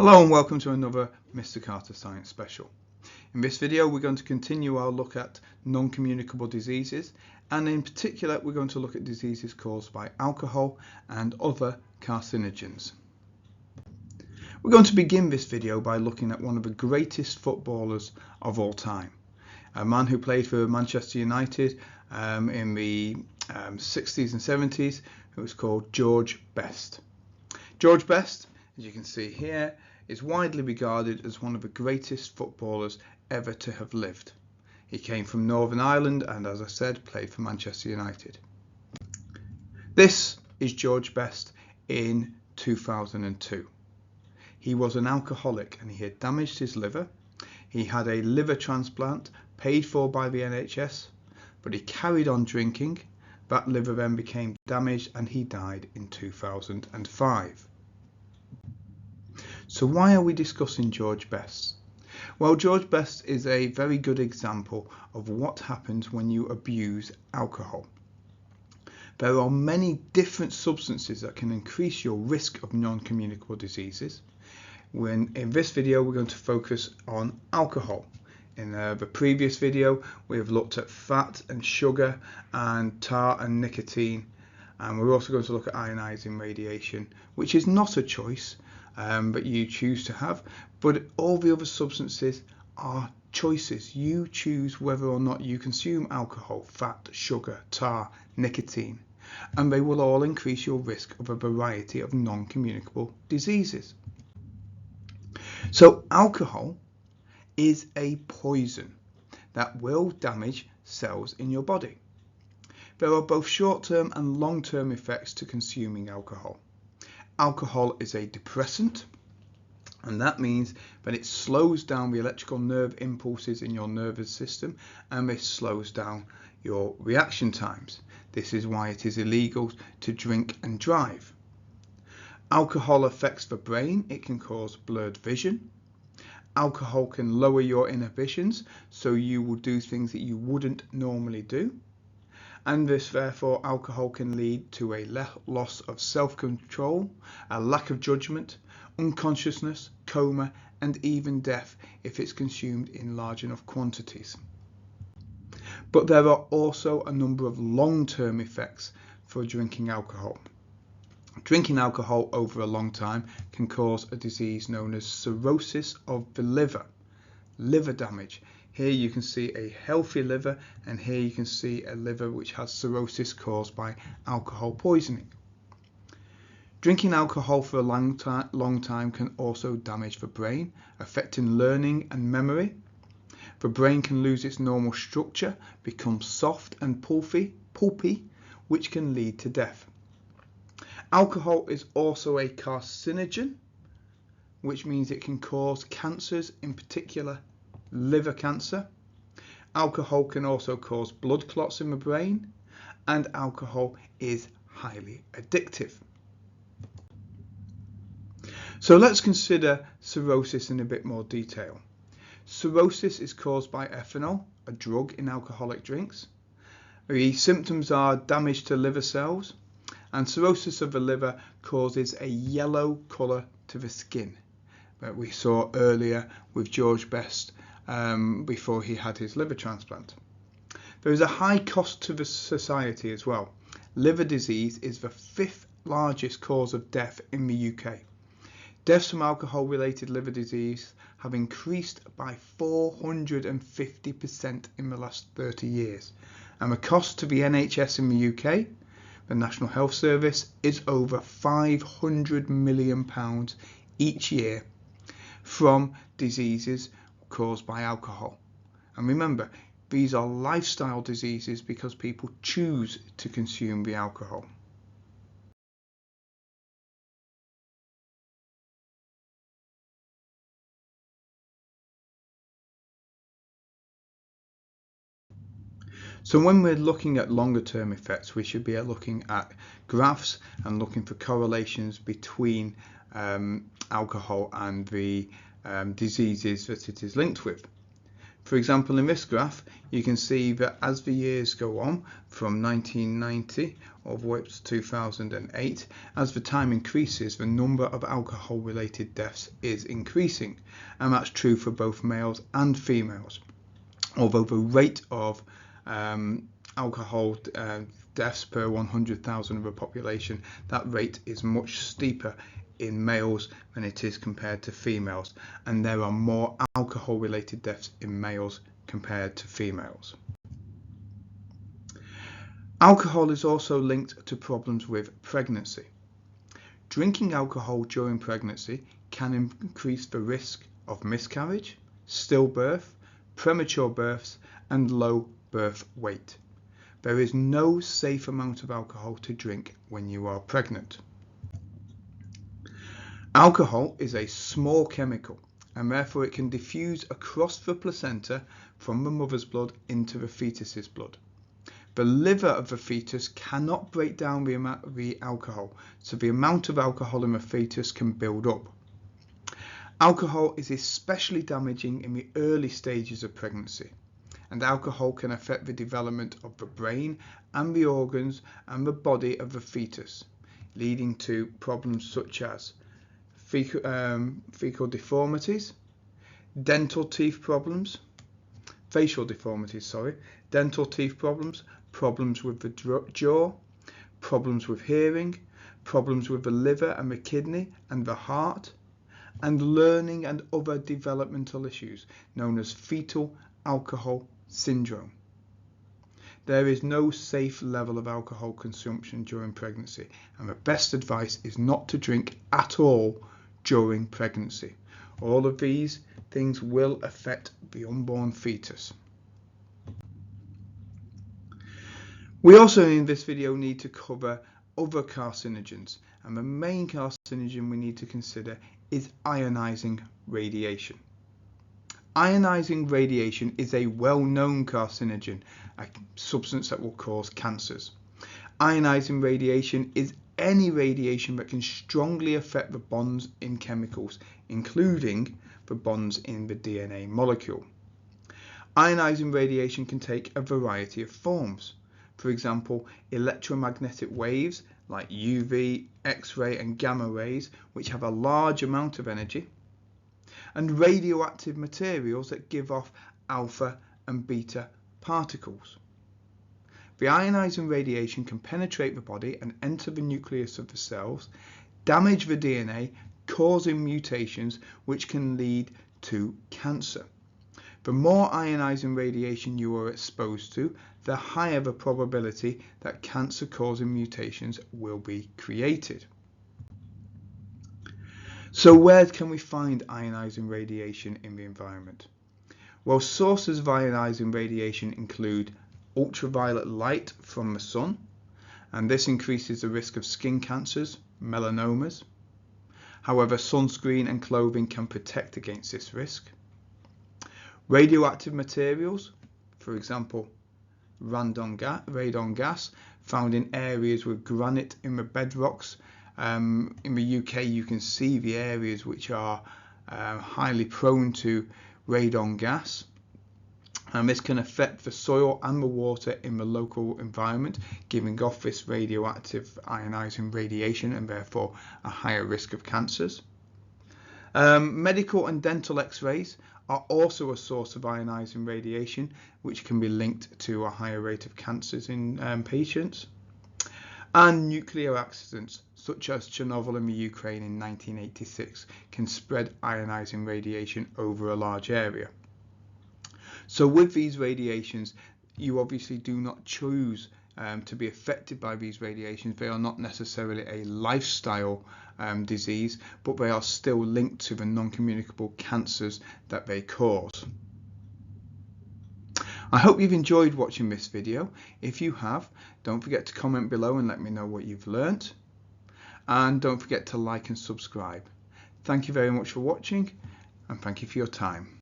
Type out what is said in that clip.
Hello and welcome to another Mr. Carter Science Special. In this video we're going to continue our look at non-communicable diseases, and in particular we're going to look at diseases caused by alcohol and other carcinogens. We're going to begin this video by looking at one of the greatest footballers of all time, a man who played for Manchester United in the 60s and 70s, who was called George Best. George Best, as you can see here, is widely regarded as one of the greatest footballers ever to have lived. He came from Northern Ireland and, as I said, played for Manchester United. This is George Best in 2002. He was an alcoholic and he had damaged his liver. He had a liver transplant paid for by the NHS, but he carried on drinking. That liver then became damaged and he died in 2005. So why are we discussing George Best? Well, George Best is a very good example of what happens when you abuse alcohol. There are many different substances that can increase your risk of non-communicable diseases. In this video we're going to focus on alcohol. In the previous video we have looked at fat and sugar and tar and nicotine, and we're also going to look at ionizing radiation, which is not a choice but you choose to have, but all the other substances are choices. You choose whether or not you consume alcohol, fat, sugar, tar, nicotine, and they will all increase your risk of a variety of non-communicable diseases. So alcohol is a poison that will damage cells in your body. There are both short-term and long-term effects to consuming alcohol. Alcohol is a depressant, and that means that it slows down the electrical nerve impulses in your nervous system, and this slows down your reaction times. This is why it is illegal to drink and drive. Alcohol affects the brain. It can cause blurred vision. Alcohol can lower your inhibitions, so you will do things that you wouldn't normally do. And therefore alcohol can lead to a loss of self-control, a lack of judgment, unconsciousness, coma, and even death if it's consumed in large enough quantities. But there are also a number of long-term effects for drinking alcohol. Drinking alcohol over a long time can cause a disease known as cirrhosis of the liver damage. Here you can see a healthy liver, and here you can see a liver which has cirrhosis caused by alcohol poisoning. Drinking alcohol for a long time can also damage the brain, affecting learning and memory. The brain can lose its normal structure, become soft and pulpy, which can lead to death. Alcohol is also a carcinogen, which means it can cause cancers, in particular liver cancer. Alcohol can also cause blood clots in the brain, and alcohol is highly addictive. So let's consider cirrhosis in a bit more detail. Cirrhosis is caused by ethanol, a drug in alcoholic drinks. The symptoms are damage to liver cells, and cirrhosis of the liver causes a yellow colour to the skin that we saw earlier with George Best before he had his liver transplant. There is a high cost to the society as well. Liver disease is the 5th largest cause of death in the UK. Deaths from alcohol-related liver disease have increased by 450% in the last 30 years, and the cost to the NHS in the UK, the National Health Service, is over £500 million each year from diseases caused by alcohol. And remember, these are lifestyle diseases because people choose to consume the alcohol. So when we're looking at longer term effects, we should be looking at graphs and looking for correlations between alcohol and the diseases that it is linked with. For example, in this graph, you can see that as the years go on, from 1990 all the way up to 2008, as the time increases, the number of alcohol-related deaths is increasing, and that's true for both males and females. Although the rate of alcohol deaths per 100,000 of the population, that rate is much steeper in males than it is compared to females, and there are more alcohol related deaths in males compared to females. Alcohol is also linked to problems with pregnancy. Drinking alcohol during pregnancy can increase the risk of miscarriage, stillbirth, premature births, and low birth weight. There is no safe amount of alcohol to drink when you are pregnant. Alcohol is a small chemical, and therefore it can diffuse across the placenta from the mother's blood into the fetus's blood. The liver of the fetus cannot break down the alcohol, so the amount of alcohol in the fetus can build up. Alcohol is especially damaging in the early stages of pregnancy, and alcohol can affect the development of the brain and the organs and the body of the fetus, leading to problems such as fecal deformities, dental teeth problems, facial deformities, dental teeth problems, problems with the jaw, problems with hearing, problems with the liver and the kidney and the heart, and learning and other developmental issues known as fetal alcohol syndrome. There is no safe level of alcohol consumption during pregnancy, and the best advice is not to drink at all during pregnancy. All of these things will affect the unborn fetus. We also in this video need to cover other carcinogens, and the main carcinogen we need to consider is ionizing radiation. Ionizing radiation is a well-known carcinogen, a substance that will cause cancers. Ionizing radiation is any radiation that can strongly affect the bonds in chemicals, including the bonds in the DNA molecule. Ionizing radiation can take a variety of forms. For example, electromagnetic waves like UV, X-ray and gamma rays, which have a large amount of energy, and radioactive materials that give off alpha and beta particles. The ionizing radiation can penetrate the body and enter the nucleus of the cells, damage the DNA, causing mutations which can lead to cancer. The more ionizing radiation you are exposed to, the higher the probability that cancer-causing mutations will be created. So where can we find ionizing radiation in the environment? Well, sources of ionizing radiation include ultraviolet light from the sun, and this increases the risk of skin cancers, melanomas. However, sunscreen and clothing can protect against this risk. Radioactive materials, for example, radon gas, found in areas with granite in the bedrocks. In the UK, you can see the areas which are highly prone to radon gas. And this can affect the soil and the water in the local environment, giving off this radioactive ionizing radiation and therefore a higher risk of cancers. Medical and dental X-rays are also a source of ionizing radiation, which can be linked to a higher rate of cancers in patients. And nuclear accidents, such as Chernobyl in the Ukraine in 1986, can spread ionizing radiation over a large area. So with these radiations, you obviously do not choose to be affected by these radiations. They are not necessarily a lifestyle disease, but they are still linked to the non-communicable cancers that they cause. I hope you've enjoyed watching this video. If you have, don't forget to comment below and let me know what you've learnt. And don't forget to like and subscribe. Thank you very much for watching, and thank you for your time.